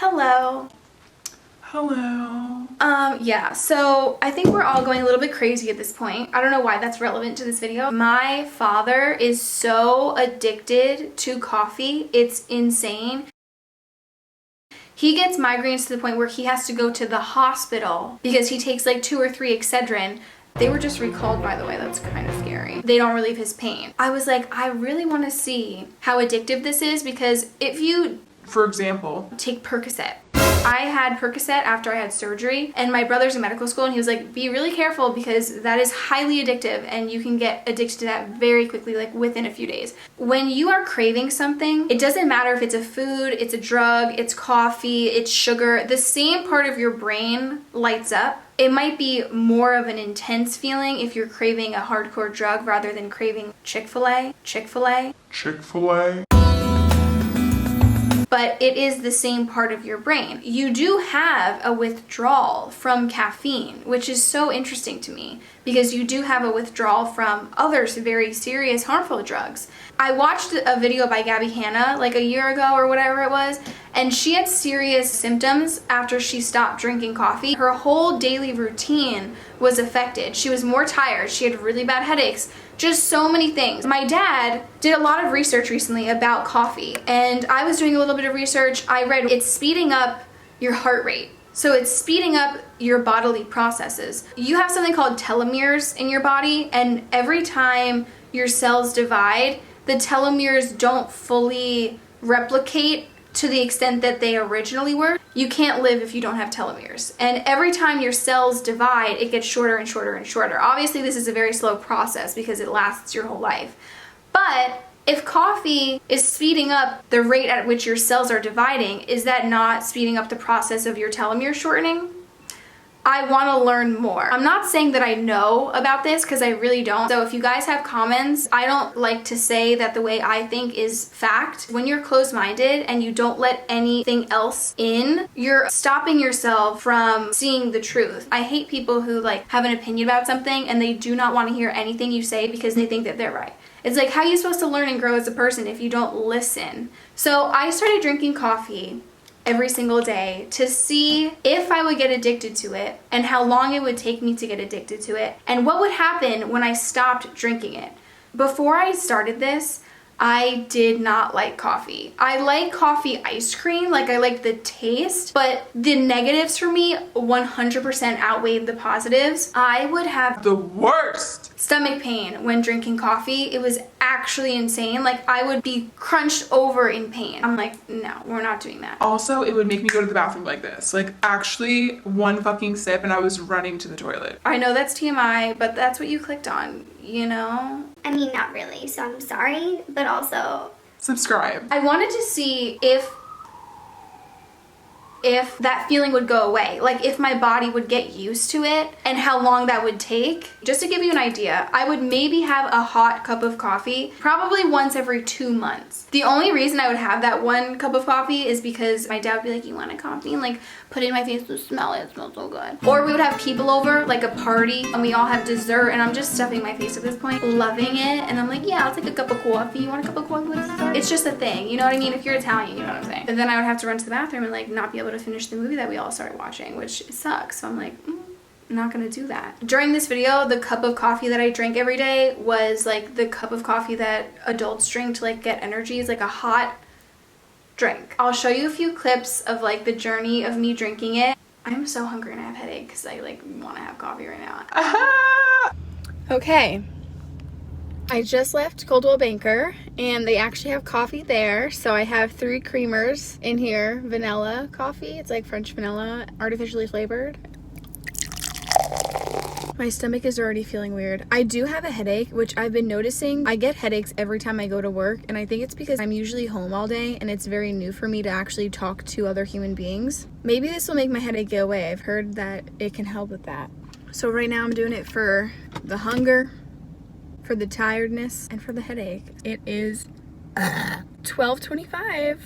Hello. Hello. Yeah, so I think we're all going a little bit crazy at this point. I don't know why that's relevant to this video. My father is so addicted to coffee. It's insane. He gets migraines to the point where he has to go to the hospital because he takes like 2 or 3 Excedrin. They were just recalled, by the way. That's kind of scary. They don't relieve his pain. I was like, I really want to see how addictive this is, because if you, for example, take Percocet. I had Percocet after I had surgery, and my brother's in medical school, and he was like, be really careful because that is highly addictive and you can get addicted to that very quickly, like within a few days. When you are craving something, it doesn't matter if it's a food, it's a drug, it's coffee, it's sugar, the same part of your brain lights up. It might be more of an intense feeling if you're craving a hardcore drug rather than craving Chick-fil-A. But it is the same part of your brain. You do have a withdrawal from caffeine, which is so interesting to me because you do have a withdrawal from other very serious harmful drugs. I watched a video by Gabby Hanna like a year ago or whatever it was, and she had serious symptoms after she stopped drinking coffee. Her whole daily routine was affected. She was more tired. She had really bad headaches. Just so many things. My dad did a lot of research recently about coffee, and I was doing a little bit of research. I read it's speeding up your heart rate. So it's speeding up your bodily processes. You have something called telomeres in your body, and every time your cells divide, the telomeres don't fully replicate to the extent that they originally were. You can't live if you don't have telomeres. And every time your cells divide, it gets shorter and shorter and shorter. Obviously, this is a very slow process because it lasts your whole life. But if coffee is speeding up the rate at which your cells are dividing, is that not speeding up the process of your telomere shortening? I want to learn more. I'm not saying that I know about this because I really don't. So if you guys have comments, I don't like to say that the way I think is fact. When you're closed-minded and you don't let anything else in, you're stopping yourself from seeing the truth. I hate people who like have an opinion about something and they do not want to hear anything you say because they think that they're right. It's like, how are you supposed to learn and grow as a person if you don't listen? So I started drinking coffee every single day to see if I would get addicted to it and how long it would take me to get addicted to it and what would happen when I stopped drinking it. Before I started this, I did not like coffee. I like coffee ice cream, like I like the taste, but the negatives for me 100% outweighed the positives. I would have the worst stomach pain when drinking coffee. It was actually insane. Like I would be crunched over in pain. I'm like, no, we're not doing that. Also, it would make me go to the bathroom like this. Like actually one fucking sip and I was running to the toilet. I know that's TMI, but that's what you clicked on, you know? I mean, not really, so I'm sorry, but also subscribe. I wanted to see if that feeling would go away, like if my body would get used to it and how long that would take. Just to give you an idea, I would maybe have a hot cup of coffee probably once every 2 months. The only reason I would have that 1 cup of coffee is because my dad would be like, you want a coffee? And like put it in my face to smell it. It smells so good. Or we would have people over, like a party, and we all have dessert and I'm just stuffing my face at this point, loving it. And I'm like, yeah, I'll take a cup of coffee. You want a cup of coffee with dessert? It's just a thing, you know what I mean? If you're Italian, you know what I'm saying. And then I would have to run to the bathroom and like not be able to finish the movie that we all started watching, which sucks. So I'm like, I'm not gonna do that. During this video, the cup of coffee that I drank every day was like the cup of coffee that adults drink to like get energy. It's like a hot drink. I'll show you a few clips of like the journey of me drinking it. I'm so hungry and I have a headache because I like want to have coffee right now. Okay. I just left Coldwell Banker and they actually have coffee there. So I have 3 creamers in here. Vanilla coffee. It's like French vanilla, artificially flavored. My stomach is already feeling weird. I do have a headache, which I've been noticing. I get headaches every time I go to work, and I think it's because I'm usually home all day and it's very new for me to actually talk to other human beings. Maybe this will make my headache go away. I've heard that it can help with that. So right now I'm doing it for the hunger, for the tiredness, and for the headache. It is 12:25.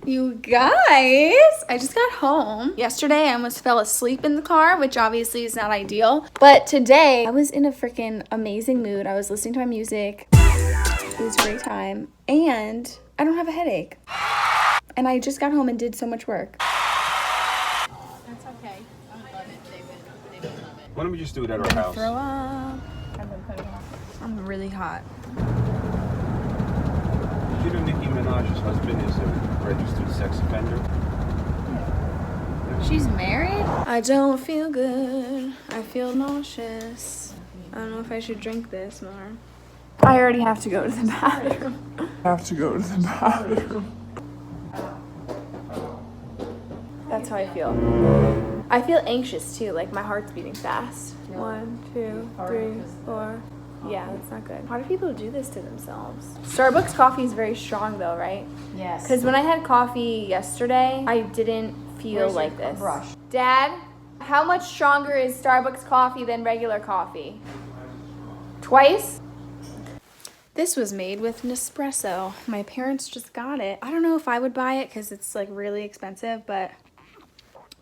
You guys, I just got home. Yesterday, I almost fell asleep in the car, which obviously is not ideal. But today, I was in a freaking amazing mood. I was listening to my music. It was a great time. And I don't have a headache. And I just got home and did so much work. That's okay. I'm love it. They would love it. Why don't we just do it at our house? Throw up. I'm really hot. Did you know Nicki Minaj's husband is a registered sex offender? She's married? I don't feel good. I feel nauseous. I don't know if I should drink this more. I already have to go to the bathroom. That's how I feel. I feel anxious too, like my heart's beating fast. 1, 2, 3, 4. Yeah, that's not good. Why do people do this to themselves? Starbucks coffee is very strong though, right? Yes. Because when I had coffee yesterday, I didn't feel like this. Brush. Dad, how much stronger is Starbucks coffee than regular coffee? Twice? This was made with Nespresso. My parents just got it. I don't know if I would buy it because it's like really expensive, but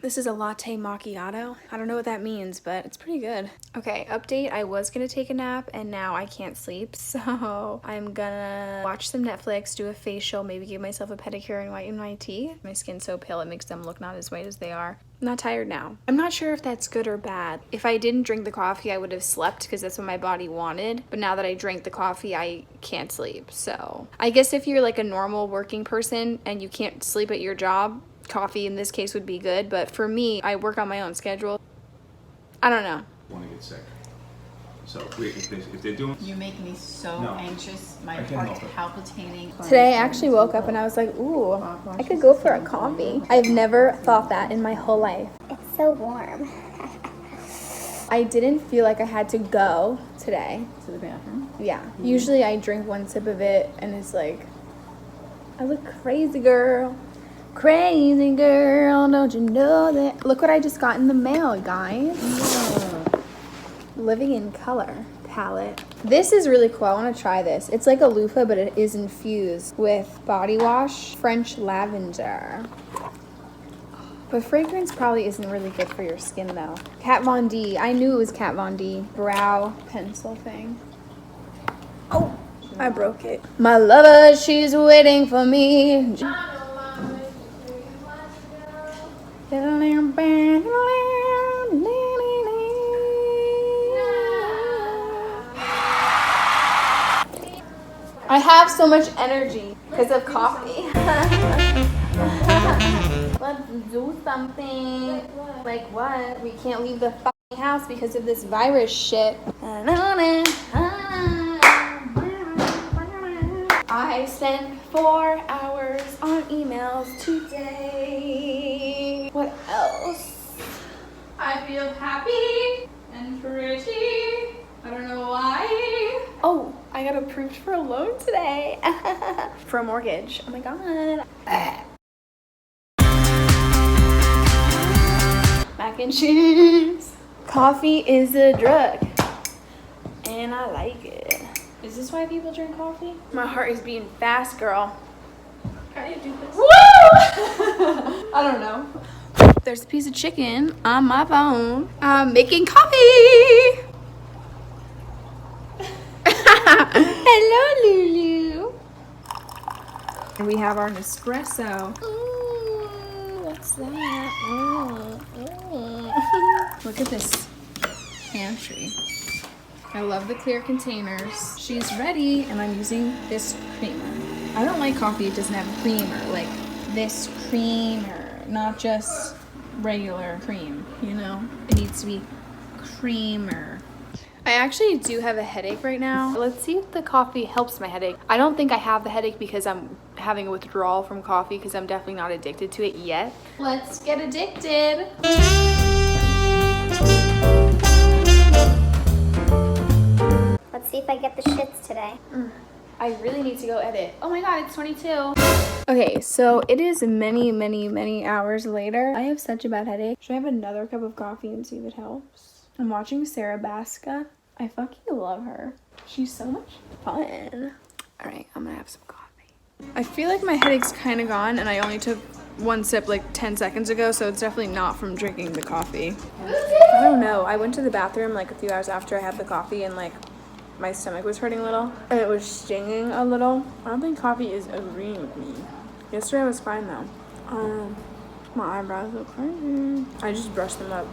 this is a latte macchiato. I don't know what that means, but it's pretty good. Okay, update. I was gonna take a nap and now I can't sleep. So I'm gonna watch some Netflix, do a facial, maybe give myself a pedicure and whiten my teeth. My skin's so pale it makes them look not as white as they are. I'm not tired now. I'm not sure if that's good or bad. If I didn't drink the coffee, I would have slept because that's what my body wanted. But now that I drank the coffee, I can't sleep. So I guess if you're like a normal working person and you can't sleep at your job, coffee in this case would be good, but for me, I work on my own schedule. I don't know. Want to get sick. So if they're doing... You make me so No. anxious. My I can't heart's help it. palpitating. Today I actually woke up and I was like, ooh, I could go for a coffee. I've never thought that in my whole life. It's so warm. I didn't feel like I had to go today. To the bathroom. Yeah. Usually I drink one sip of it and it's like, I look crazy, girl. Crazy girl, don't you know that? Look what I just got in the mail, guys. Living in Color palette. This is really cool. I want to try this. It's like a loofah, but it is infused with body wash, French lavender. But fragrance probably isn't really good for your skin though. Kat Von D. I knew it was Kat Von D. Brow pencil thing. Oh, I broke it. My lover, she's waiting for me. I have so much energy because of coffee. Let's do something. Like what? We can't leave the fucking house because of this virus shit. I spent 4 hours on emails today. What else? I feel happy and pretty. I don't know why. Oh, I got approved for a loan today. For a mortgage. Oh my god. Mac and cheese. Coffee is a drug. And I like it. Is this why people drink coffee? My heart is beating fast, girl. How do you do this? Woo! I don't know. There's a piece of chicken on my phone. I'm making coffee. Hello, Lulu. And we have our Nespresso. Ooh, what's that? Look at this pantry. I love the clear containers. She's ready, and I'm using this creamer. I don't like coffee it doesn't have creamer, like this creamer, not just regular cream, you know? It needs to be creamer. I actually do have a headache right now. Let's see if the coffee helps my headache. I don't think I have the headache because I'm having a withdrawal from coffee because I'm definitely not addicted to it yet. Let's get addicted. Let's see if I get the shits today. I really need to go edit. Oh my god, it's 22. Okay, so it is many hours later. I have such a bad headache. Should I have another cup of coffee and see if it helps? I'm watching Sarah Baska. I fucking love her. She's so much fun. All right, I'm gonna have some coffee. I feel like my headache's kind of gone and I only took one sip like 10 seconds ago, so it's definitely not from drinking the coffee. I don't know. I went to the bathroom like a few hours after I had the coffee and like my stomach was hurting a little and it was stinging a little. I don't think coffee is agreeing with me. Yesterday I was fine though. My eyebrows look crazy. I just brushed them up.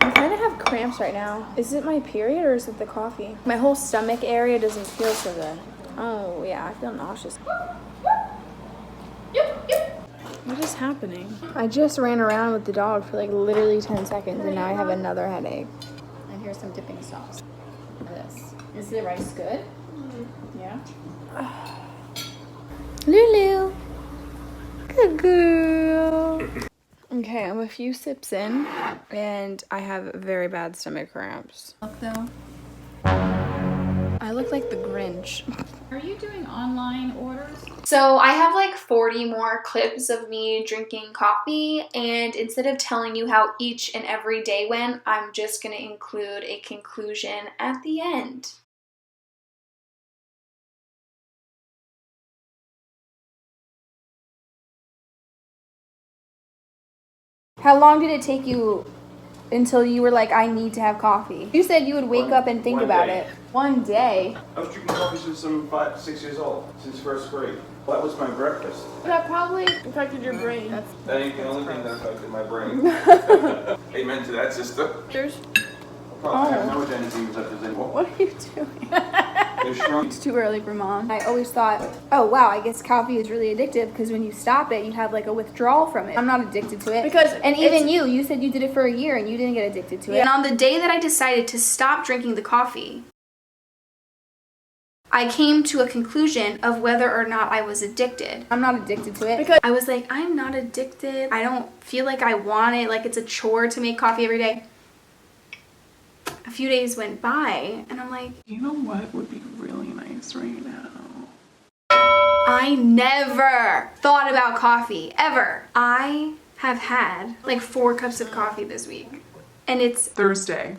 I'm kind of have cramps right now. Is it my period or is it the coffee? My whole stomach area doesn't feel so good. Oh yeah, I feel nauseous. What is happening? I just ran around with the dog for like literally 10 seconds and now I have another headache. And here's some dipping sauce. This. Is the rice good? Yeah. Lulu. Good girl. Okay, I'm a few sips in and I have very bad stomach cramps. Look though. I look like the Grinch. Are you doing online orders? So I have like 40 more clips of me drinking coffee, and instead of telling you how each and every day went, I'm just going to include a conclusion at the end. How long did it take you until you were like, I need to have coffee? You said you would wake up and think one about day. it. One day. I was drinking coffee since I'm 5, 6 years old, since first grade. That was my breakfast. That probably affected your brain. That ain't the only thing that affected my brain. Amen to that, sister. There's. I have no identity except as anymore. What are you doing? They're shrunk. It's too early for mom. I always thought, oh wow, I guess coffee is really addictive because when you stop it, you have like a withdrawal from it. I'm not addicted to it. And even you said you did it for a year and you didn't get addicted to it. And on the day that I decided to stop drinking the coffee, I came to a conclusion of whether or not I was addicted. I'm not addicted to it because I was like, I'm not addicted. I don't feel like I want it, like it's a chore to make coffee every day. A few days went by and I'm like, You know what would be really nice right now? I never thought about coffee, ever. I have had like 4 cups of coffee this week and it's Thursday.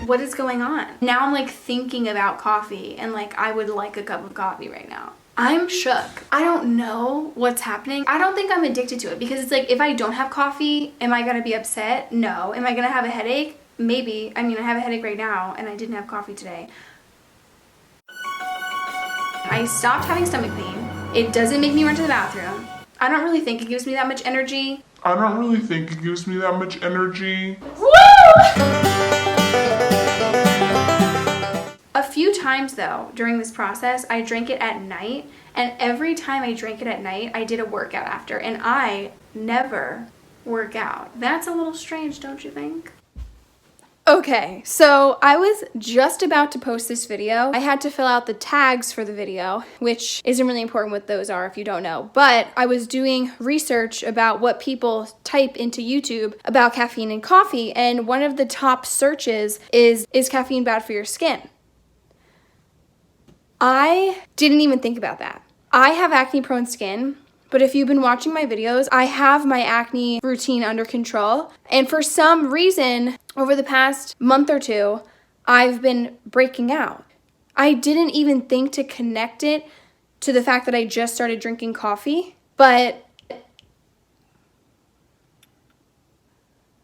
what is going on? Now I'm like thinking about coffee and like I would like a cup of coffee right now. I'm shook. I don't know what's happening. I don't think I'm addicted to it because it's like if I don't have coffee, am I gonna be upset? No. Am I gonna have a headache? Maybe. I mean, I have a headache right now and I didn't have coffee today. I stopped having stomach pain. It doesn't make me run to the bathroom. I don't really think it gives me that much energy. I don't really think it gives me that much energy. A few times though, during this process, I drank it at night, and every time I drank it at night, I did a workout after, and I never work out. That's a little strange, don't you think? Okay, so I was just about to post this video. I had to fill out the tags for the video, which isn't really important what those are if you don't know, but I was doing research about what people type into YouTube about caffeine and coffee, and one of the top searches is caffeine bad for your skin? I didn't even think about that. I have acne-prone skin, but if you've been watching my videos, I have my acne routine under control. And for some reason, over the past month or two, I've been breaking out. I didn't even think to connect it to the fact that I just started drinking coffee, but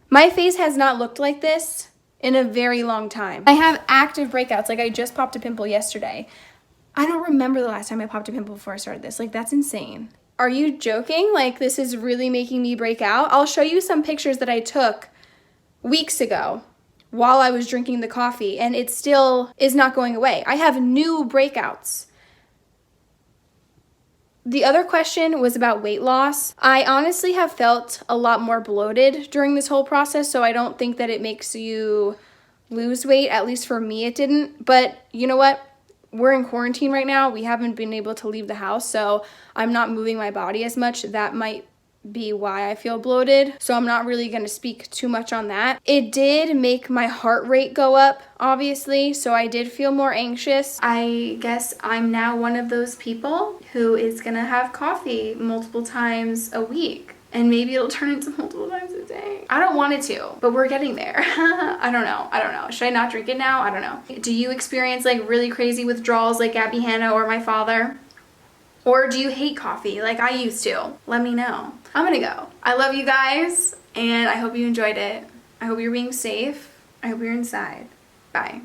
my face has not looked like this in a very long time. I have active breakouts, like I just popped a pimple yesterday. I don't remember the last time I popped a pimple before I started this. Like, that's insane. Are you joking? Like, this is really making me break out? I'll show you some pictures that I took weeks ago while I was drinking the coffee, and it still is not going away. I have new breakouts. The other question was about weight loss. I honestly have felt a lot more bloated during this whole process, so I don't think that it makes you lose weight. At least for me, it didn't. But you know what? We're in quarantine right now. We haven't been able to leave the house, so I'm not moving my body as much. That might be why I feel bloated, so I'm not really going to speak too much on that. It did make my heart rate go up, obviously, so I did feel more anxious. I guess I'm now one of those people who is going to have coffee multiple times a week. And maybe it'll turn into multiple times a day. I don't want it to, but we're getting there. I don't know. Should I not drink it now? I don't know. Do you experience like really crazy withdrawals like Gabby Hanna or my father? Or do you hate coffee like I used to? Let me know. I'm gonna go. I love you guys, and I hope you enjoyed it. I hope you're being safe. I hope you're inside. Bye.